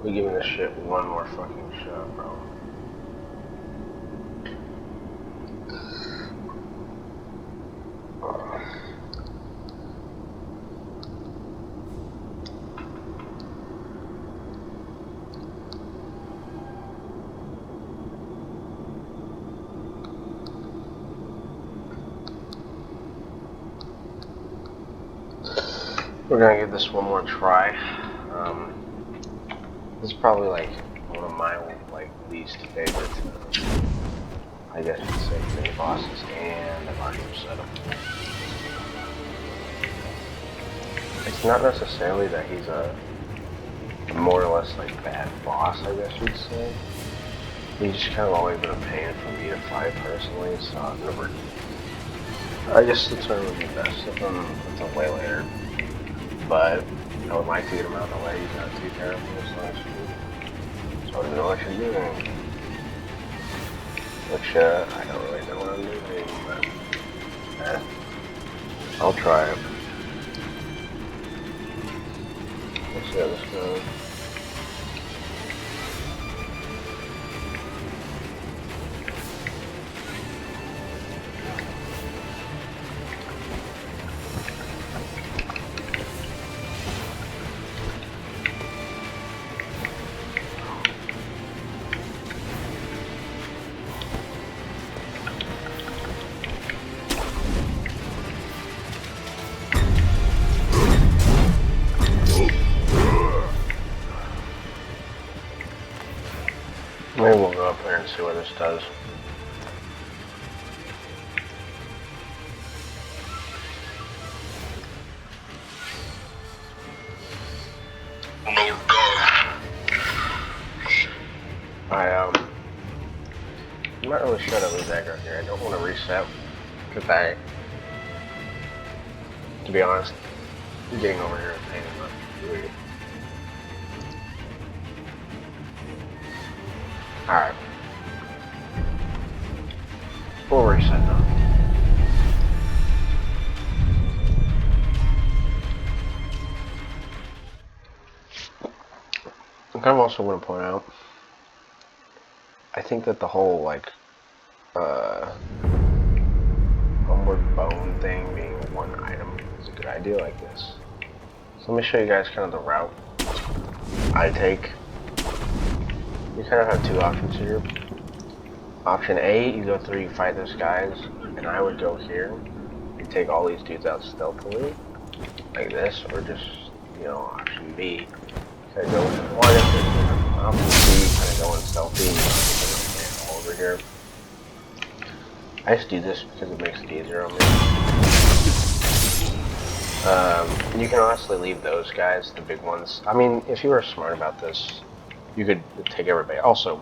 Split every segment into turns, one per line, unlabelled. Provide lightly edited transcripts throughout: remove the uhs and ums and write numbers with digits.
We're giving this shit one more fucking shot, bro. We're gonna give this one more try. This is probably like one of my least favorite, I guess you could say, mini bosses and the martial setup. It's not necessarily that he's a more or less like bad boss, I guess you'd say. He's just kind of always been a pain for me to fight personally, so I've never. I guess the turn would be best if I'm until way later. But I would like to get him out of the way. He's not too terrible, so I don't know what you're doing. Which I don't really know what I'm doing, but I'll try it. Let's see how this goes. Maybe we'll go up there and see what this does. I'm not really sure to lose aggro here. I don't want to reset because to be honest, getting over here is a pain in the butt. Alright. We'll reset now. I kind of also want to point out, I think that the whole homeward bone thing being one item is a good idea like this. So let me show you guys kind of the route I take. You kind of have two options here. Option A, you go through, you fight those guys, and I would go here and take all these dudes out stealthily, like this, or just, option B, kind of go in option C, kind of go in stealthy, all over here. I just do this because it makes it easier on me. You can honestly leave those guys, the big ones. I mean, if you were smart about this, you could take everybody. Also,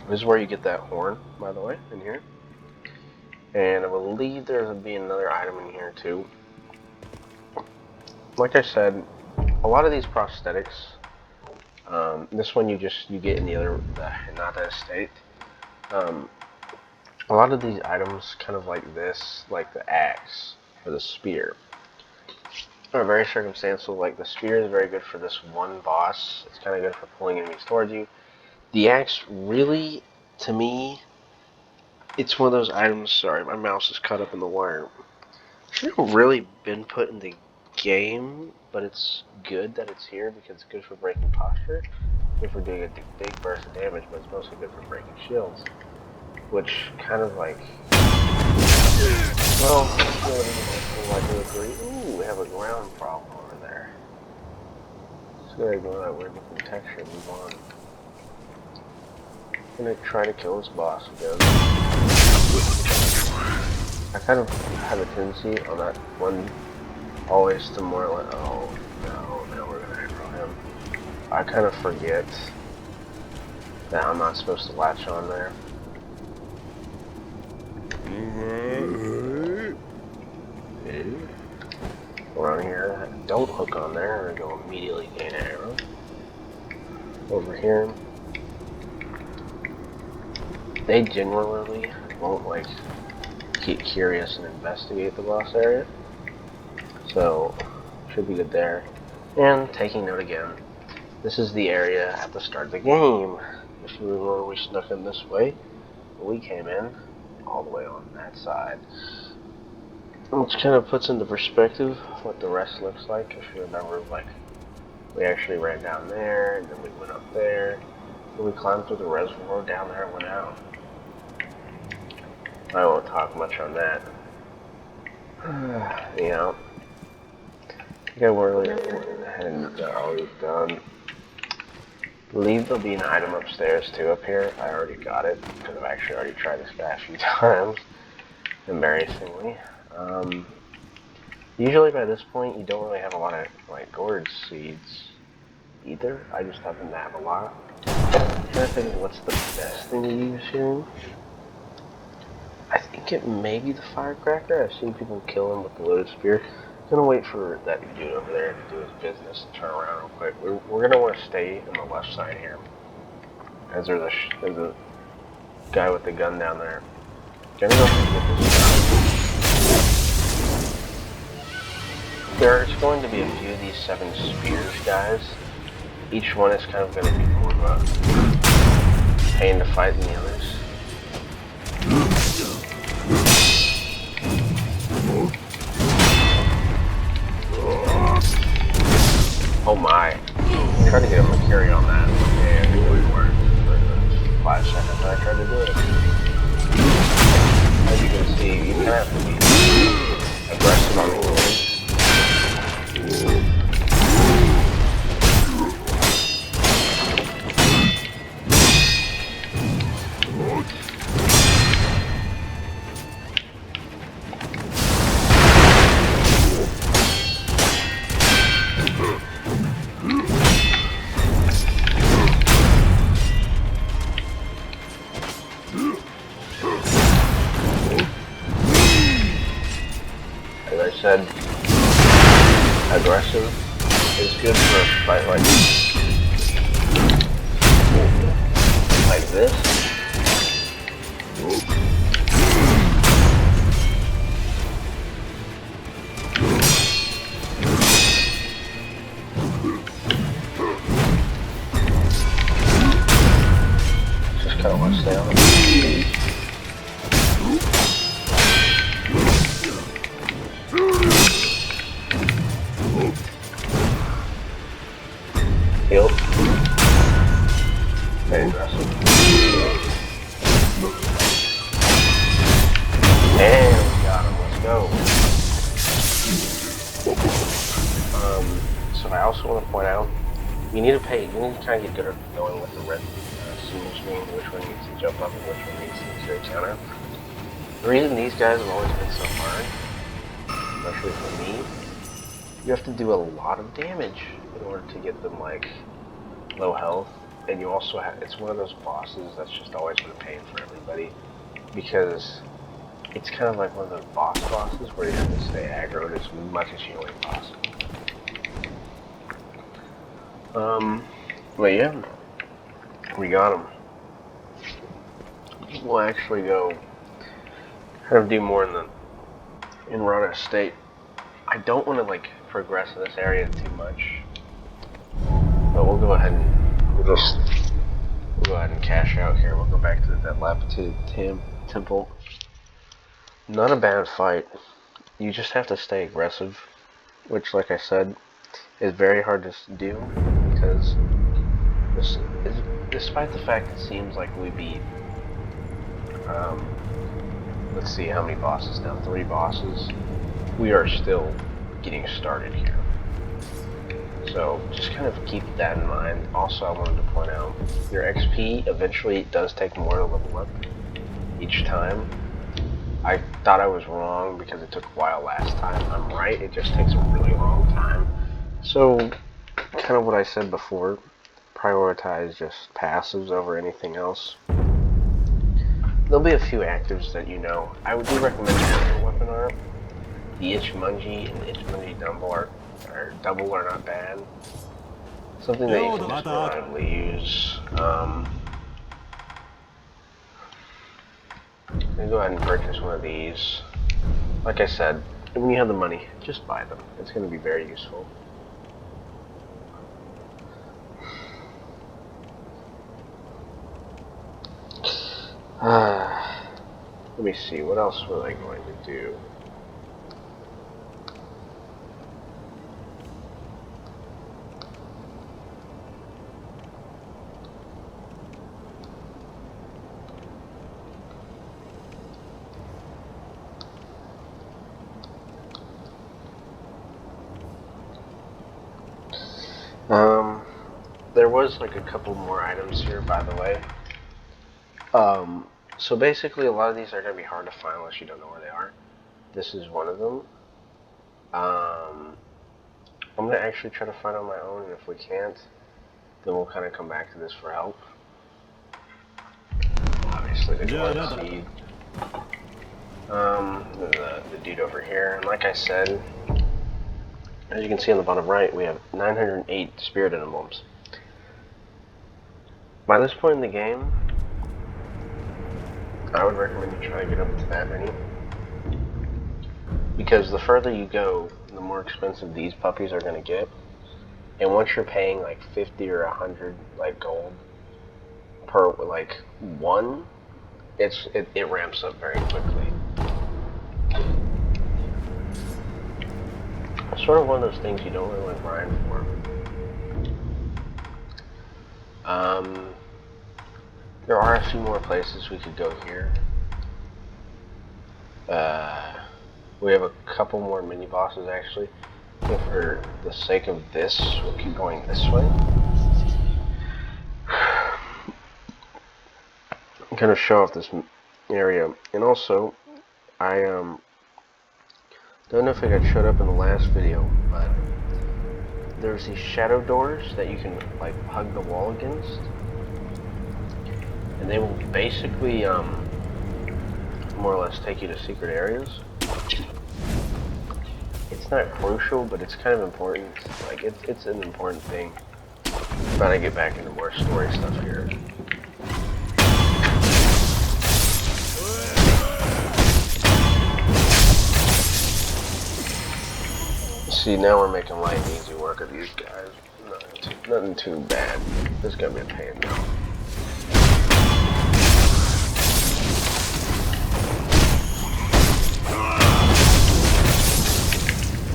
this is where you get that horn, by the way, in here. And I believe there's be another item in here too. Like I said, a lot of these prosthetics, this one you get in the not that state. A lot of these items, kind of like this, like the axe or the spear, are very circumstantial. Like the spear is very good for this one boss. It's kind of good for pulling enemies towards you. The axe really, to me, it's one of those items. Sorry, my mouse is caught up in the wire. It's not really been put in the game, but it's good that it's here because it's good for breaking posture, good for doing a big burst of damage, but it's mostly good for breaking shields. Which kind of like, well, I do agree. Ooh, we have a ground problem over there. Just gonna ignore that weird looking texture and move on. I'm gonna try to kill this boss again. I kind of have a tendency on that one always to more like, oh no, we're gonna aggro him. I kind of forget that I'm not supposed to latch on there. Around here, don't hook on there, or go immediately gain an arrow. Over here, they generally won't get curious and investigate the boss area, so should be good there. And taking note again, This is the area at the start of the game. If you remember, we snuck in this way. We came in all the way on that side. Which kind of puts into perspective what the rest looks like. If you remember, like, we actually ran down there, and then we went up there, and we climbed through the reservoir down there and went out. I won't talk much on that. You know, I think I really went ahead and got all these done. I believe there'll be an item upstairs too up here. I already got it, because I've actually already tried this guy a few times, embarrassingly. Usually by this point, you don't really have a lot of, like, gourd seeds either. I just happen to have a lot. I'm trying to think of what's the best thing to use here. I think it may be the firecracker. I've seen people kill him with the loaded spear. I'm gonna wait for that dude over there to do his business and turn around real quick. We're gonna want to stay on the left side here, as there's a guy with the gun down there. Gonna go ahead and get this guy. There's going to be a few of these 7 spears, guys. Each one is kind of going to be more of a pain to fight than the others. Oh my. I tried to get him to carry on that, and it really worked for 5 seconds I tried to do it. As you can see, you kind of have to be aggressive on the road. As I said, aggressive is good for a fight like this. Just kind of want to stay on it. Heal. Very aggressive. And we got him. Let's go. So I also want to point out, you need to kind of get good at knowing what the red symbols mean, which one needs to jump up and which one needs to use their counter. The reason these guys have always been so hard, especially for me, you have to do a lot of damage in order to get them, like, low health, and you also have, it's one of those bosses that's just always been a pain for everybody, because it's kind of like one of those bosses where you have to stay aggroed as much as humanly possible. But yeah, we got him. We'll actually go kind of do more in Rana State. I don't want to, like, progress in this area too much, but we'll go ahead and cash out here. We'll go back to that Lapitude Temple. Not a bad fight. You just have to stay aggressive, which, like I said, is very hard to do, because despite the fact it seems like we beat, let's see how many bosses now, 3 bosses, we are still getting started here. So just kind of keep that in mind. Also, I wanted to point out, your XP eventually does take more to level up each time. I thought I was wrong because it took a while last time. I'm right, it just takes a really long time. So, kind of what I said before, prioritize just passives over anything else. There'll be a few actives that you know. I would do recommend having your weapon art. The Ichimunji and the Ichimunji double are not bad. Something that you can just reliably use. I'm gonna go ahead and purchase one of these. Like I said, when you have the money, just buy them. It's gonna be very useful. Let me see, what else was I going to do? There was like a couple more items here, by the way. So basically a lot of these are going to be hard to find unless you don't know where they are. This is one of them. I'm going to actually try to find on my own, and if we can't, then we'll kind of come back to this for help. Obviously, the glove seed. The dude over here, and like I said, as you can see on the bottom right, we have 908 spirit emblems. By this point in the game, I would recommend you try to get up to that many, because the further you go, the more expensive these puppies are going to get. And once you're paying like 50 or 100 like gold per like one, it ramps up very quickly. It's sort of one of those things you don't really grind for. There are a few more places we could go here. We have a couple more mini bosses actually. And for the sake of this, we'll keep going this way. I'm gonna show off this area, and also I don't know if it got showed up in the last video, but there's these shadow doors that you can like hug the wall against, and they will basically more or less take you to secret areas. It's not crucial, but it's kind of important. Like it's an important thing. I'm trying to get back into more story stuff here. See, now we're making light and easy work of these guys. Nothing too bad. This is gonna be a pain now.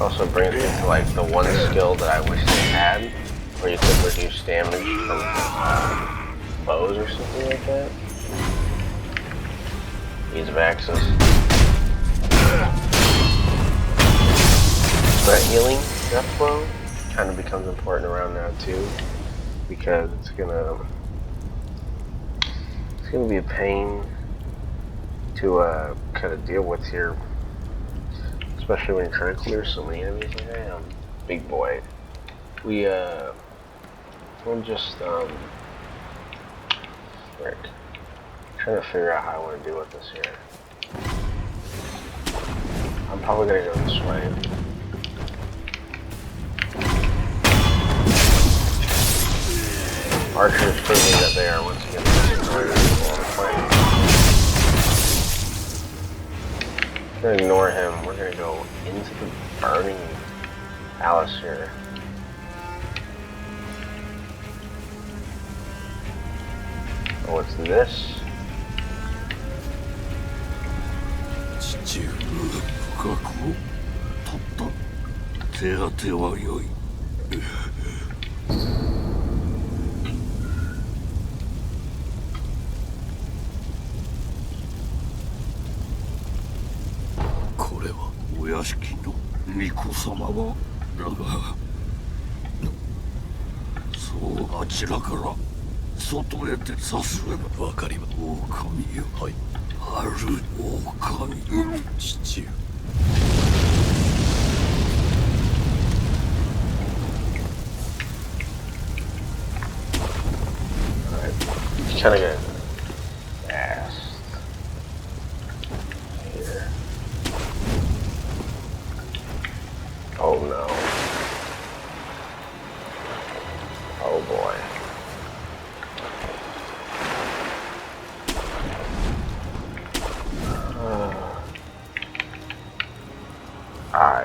Also brings me to like the one skill that I wish they had, where you could reduce damage from bows or something like that. Ease of access. But healing death flow kind of becomes important around now too, because it's gonna be a pain to kind of deal with here. Especially when you're trying to clear so many enemies like I am. Big boy. We'll just, frick. Trying to figure out how I want to deal with this here. I'm probably gonna go this way. Archers proving that they are once again all the time. We're gonna ignore him. We're gonna go into the burning palace here. Oh, what's this? Kind of good. Fast. Here. Oh no. Oh boy.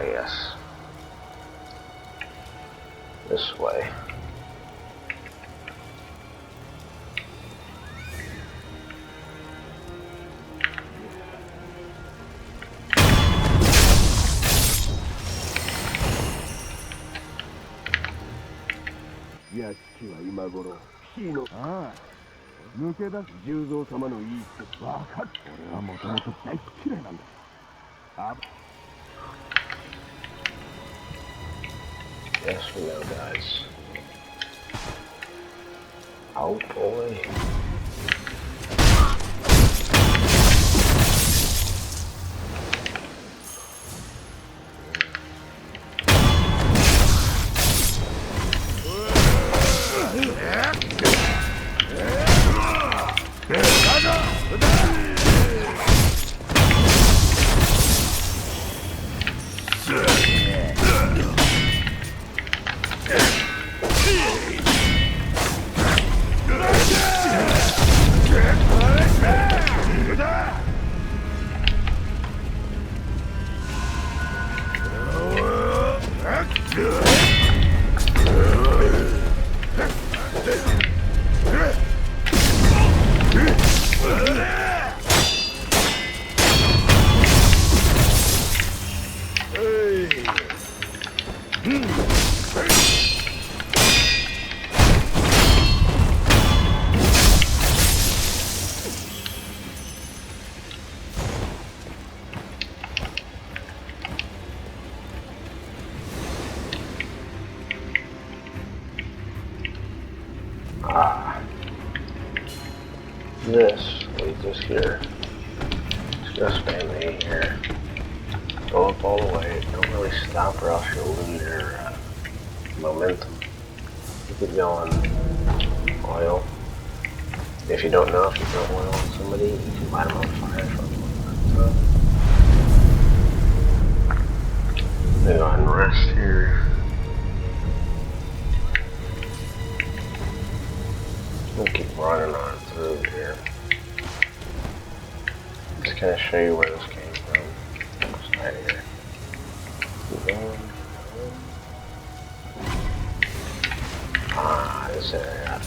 Yes. This way.
屋敷は今頃火のああ抜け出す十三様のいいって分かる。俺はもともと大っ嫌いなんだ。
Yes, we know, guys. Oh boy. This leads us here. Just spam A here. Go up all the way. Don't really stop or else you'll lose your momentum. Keep it going. Oil. If you don't know if you throw oil on somebody, you can light them on fire for a little bit. Then go ahead and rest here. We'll keep running on through here. Just kind of show you where this came from. Just right here. Keep going. Ah, this area.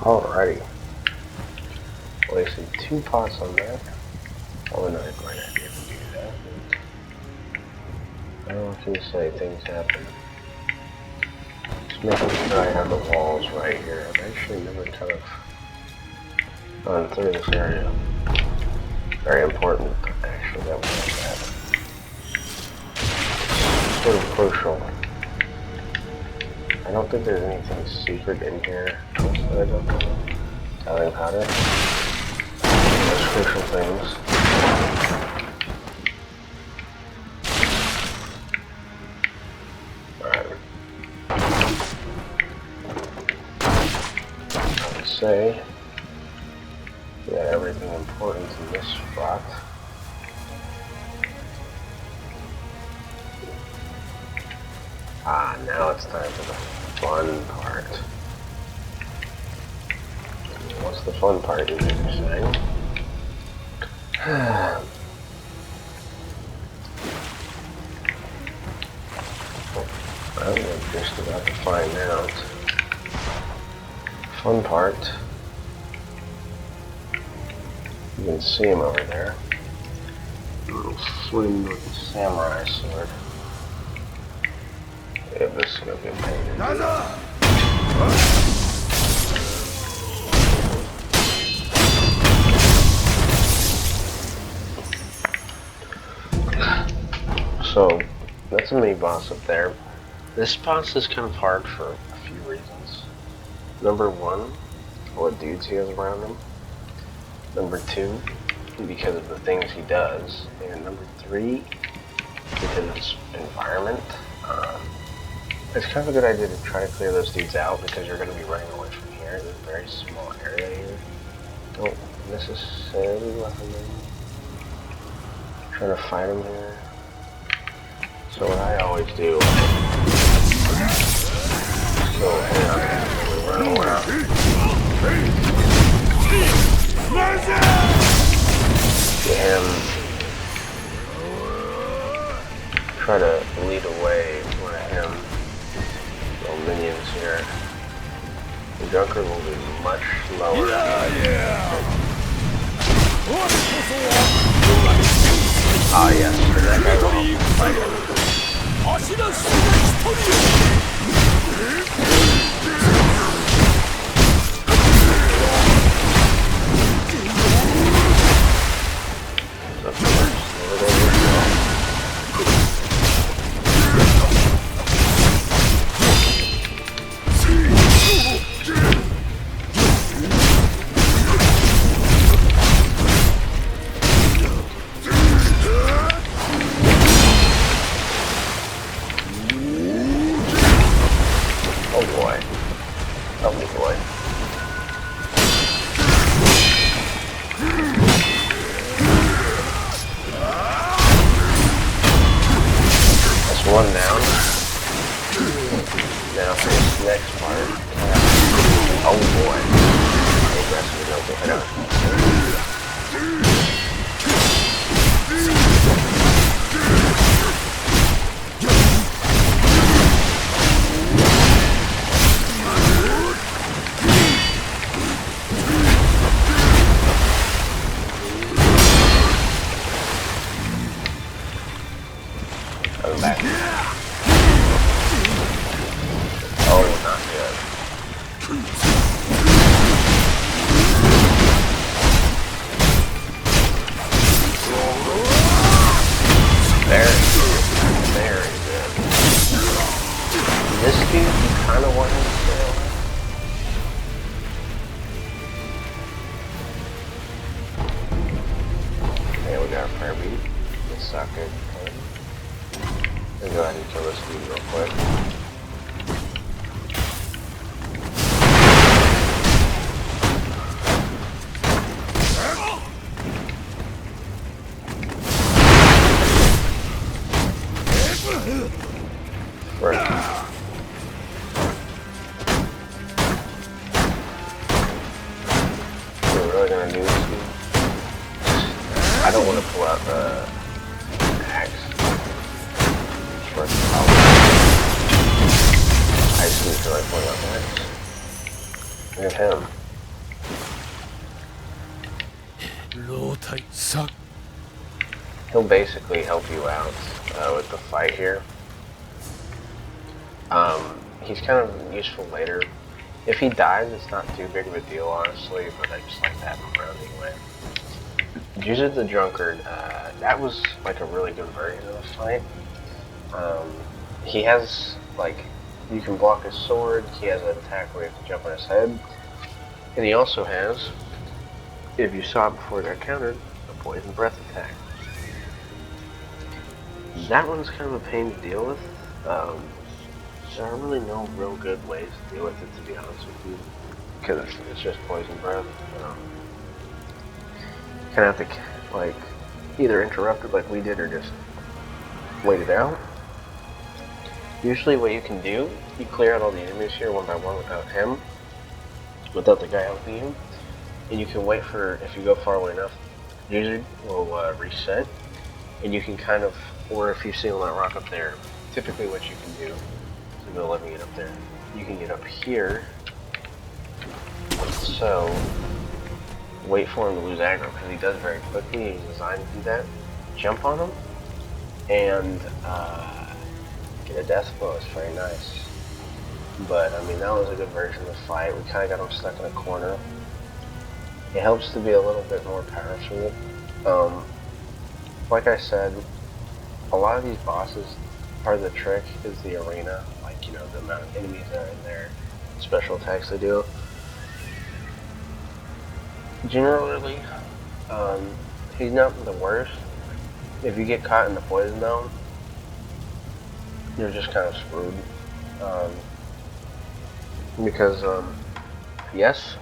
Alrighty. Wasted 2 pots on that. Probably not a great idea to do that. What can you say? Things happen. Just making sure I have the walls right here. I've actually never kind of gone through this area. Very important, actually, that we have that. Sort of crucial. I don't think there's anything secret in here. I don't know. Telling powder. Those crucial things. Alright. I would say we got everything important in this spot. Ah, now it's time for the fun part. What's the fun part, you may be saying? just about to find out. Fun part. You can see him over there. A little slim with a samurai sword. Yeah, this is gonna be a pain in the ass. So, that's a mini boss up there. This boss is kind of hard for a few reasons. Number one, what dudes he has around him. Number two, because of the things he does. And number three, because of his environment. It's kind of a good idea to try to clear those dudes out because you're going to be running away from here. It's a very small area here. Don't necessarily recommend trying to fight him here. So what I always do is go ahead and run around. Get him. Try to lead away one of him. Little minions here. The Junker will be much lower. Ah yes, for that guy will fight him. One down. Now for this next part. Oh boy. Aggressive, don't get hit out. Coming back. Oh, not good. Very good. This dude, you kind of want him to stay away. Okay, we got a prayer beat. Let's suck it. Let's go ahead and kill this dude real quick. Right. We're really gonna do this dude? I don't want to pull out the axe. I just need to like point out the axe. Look at him. He'll basically help you out with the fight here. He's kind of useful later. If he dies, it's not too big of a deal, honestly, but I just like to have him around anyway. Usually the Drunkard, that was like a really good version of the fight. He has, like, you can block his sword, he has an attack where you have to jump on his head, and he also has, if you saw it before it got countered, a poison breath attack. That one's kind of a pain to deal with. There are really no real good ways to deal with it, to be honest with you, because it's just poison breath. Kind of have to, like, either interrupt it like we did or just wait it out. Usually what you can do, you clear out all the enemies here one by one without him, without the guy helping you, and you can wait for, if you go far away enough, usually will reset, and you can kind of, or if you see on that rock up there, typically what you can do to be able to let me get up there. You can get up here. So, wait for him to lose aggro, because he does very quickly. He's designed to do that. Jump on him, and get a death blow. It's very nice. But, I mean, that was a good version of the fight. We kind of got him stuck in a corner. It helps to be a little bit more powerful. Like I said, a lot of these bosses, part of the trick is the arena. Like, you know, the amount of enemies that are in there, special attacks they do. Generally, he's not the worst. If you get caught in the poison zone, you're just kind of screwed. Because, yes,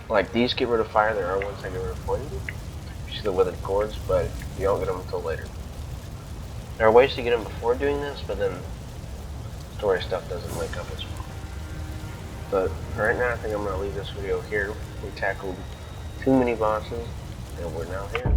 like these get rid of fire, there are ones that get rid of poison. You see the withered cords, but you don't get them until later. There are ways to get them before doing this, but then story stuff doesn't link up as well. But right now, I think I'm going to leave this video here. We tackled too many bosses, and we're now here.